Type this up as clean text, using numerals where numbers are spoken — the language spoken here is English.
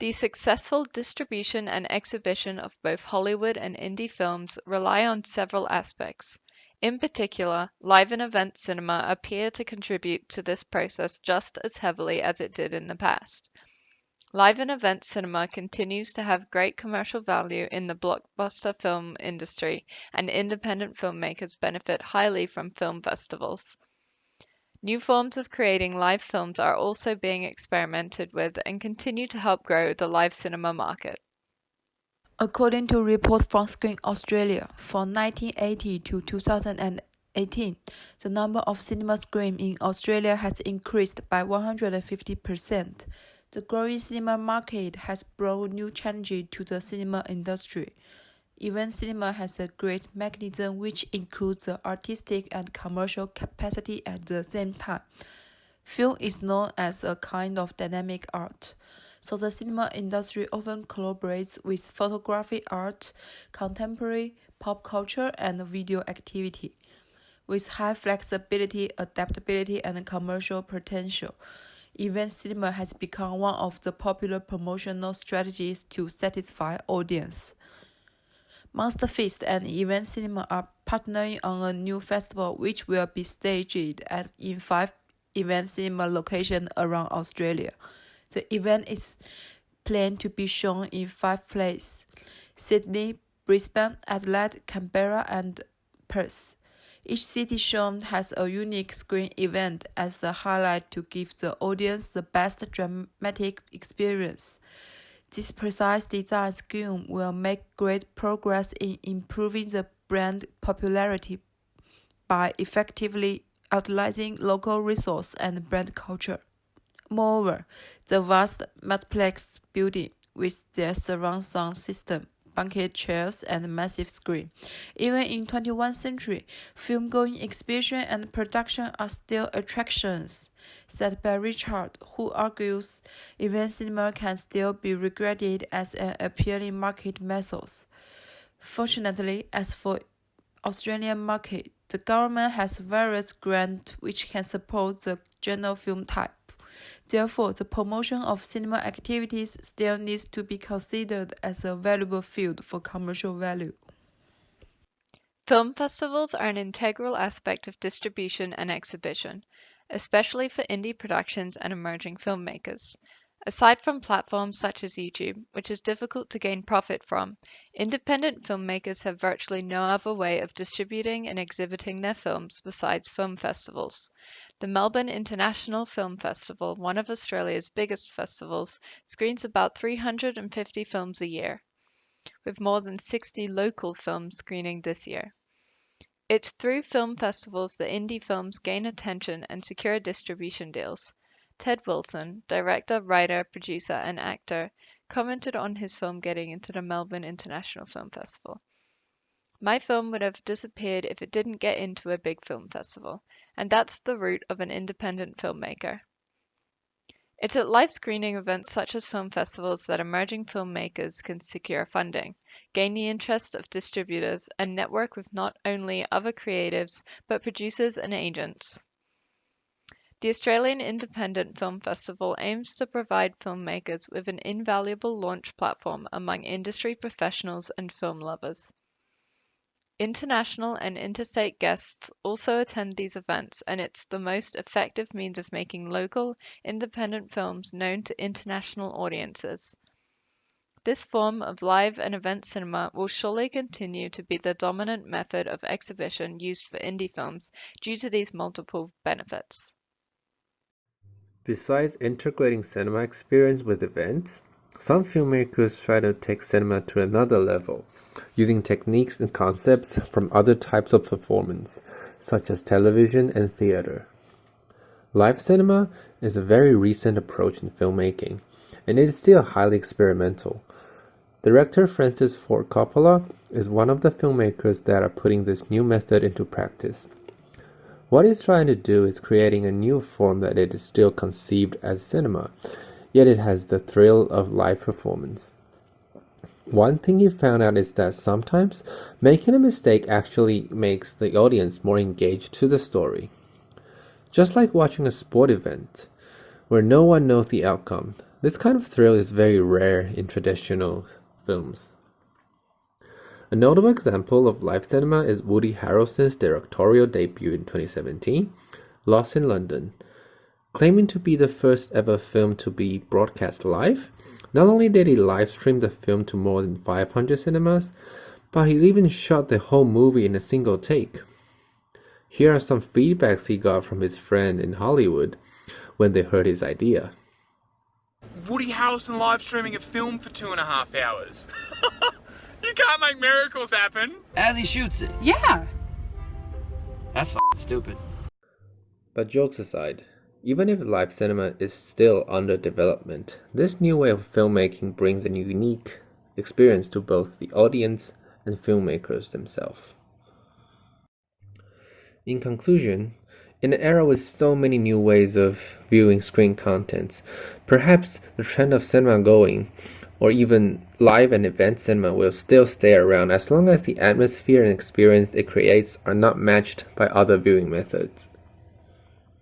The successful distribution and exhibition of both Hollywood and indie films rely on several aspects. In particular, live and event cinema appear to contribute to this process just as heavily as it did in the past. Live and event cinema continues to have great commercial value in the blockbuster film industry, and independent filmmakers benefit highly from film festivals. New forms of creating live films are also being experimented with and continue to help grow the live cinema market. According to reports from Screen Australia, from 1980 to 2018, the number of cinema screens in Australia has increased by 150%. The growing cinema market has brought new challenges to the cinema industry. Event cinema has a great mechanism which includes the artistic and commercial capacity at the same time. Film is known as a kind of dynamic art, so the cinema industry often collaborates with photography art, contemporary pop culture, and video activity. With high flexibility, adaptability, and commercial potential, event cinema has become one of the popular promotional strategies to satisfy audience. Monster Feast and Event Cinema are partnering on a new festival which will be staged in 5 event cinema locations around Australia. The event is planned to be shown in 5 places: Sydney, Brisbane, Adelaide, Canberra, and Perth. Each city shown has a unique screen event as the highlight to give the audience the best dramatic experience. This precise design scheme will make great progress in improving the brand popularity by effectively utilizing local resources and brand culture. Moreover, the vast multiplex building with their surround sound system, banquet chairs, and massive screen. Even in 21st century, film-going exhibition and production are still attractions, said by Richard, who argues event cinema can still be regarded as an appealing market method. Fortunately, as for Australian market, the government has various grants which can support the genre film type. Therefore, the promotion of cinema activities still needs to be considered as a valuable field for commercial value. Film festivals are an integral aspect of distribution and exhibition, especially for indie productions and emerging filmmakers. Aside from platforms such as YouTube, which is difficult to gain profit from, independent filmmakers have virtually no other way of distributing and exhibiting their films besides film festivals. The Melbourne International Film Festival, one of Australia's biggest festivals, screens about 350 films a year, with more than 60 local films screening this year. It's through film festivals that indie films gain attention and secure distribution deals. Ted Wilson, director, writer, producer, and actor, commented on his film getting into the Melbourne International Film Festival. My film would have disappeared if it didn't get into a big film festival, and that's the root of an independent filmmaker. It's at live screening events such as film festivals that emerging filmmakers can secure funding, gain the interest of distributors, and network with not only other creatives, but producers and agents. The Australian Independent Film Festival aims to provide filmmakers with an invaluable launch platform among industry professionals and film lovers. International and interstate guests also attend these events, and it's the most effective means of making local, independent films known to international audiences. This form of live and event cinema will surely continue to be the dominant method of exhibition used for indie films due to these multiple benefits. Besides integrating cinema experience with events, some filmmakers try to take cinema to another level, using techniques and concepts from other types of performance, such as television and theater. Live cinema is a very recent approach in filmmaking, and it is still highly experimental. Director Francis Ford Coppola is one of the filmmakers that are putting this new method into practice. What he's trying to do is creating a new form that it is still conceived as cinema, yet it has the thrill of live performance. One thing he found out is that sometimes making a mistake actually makes the audience more engaged to the story. Just like watching a sport event, where no one knows the outcome, This kind of thrill is very rare in traditional films. A notable example of live cinema is Woody Harrelson's directorial debut in 2017, Lost in London. Claiming to be the first ever film to be broadcast live, not only did he live stream the film to more than 500 cinemas, but he even shot the whole movie in a single take. Here are some feedbacks he got from his friend in Hollywood when they heard his idea. Woody Harrelson live streaming a film for 2.5 hours. You can't make miracles happen. As he shoots it. Yeah. That's f***ing stupid. But jokes aside, even if live cinema is still under development, this new way of filmmaking brings a unique experience to both the audience and filmmakers themselves. In conclusion, in an era with so many new ways of viewing screen contents, perhaps the trend of cinema going, or even live and event cinema, will still stay around as long as the atmosphere and experience it creates are not matched by other viewing methods.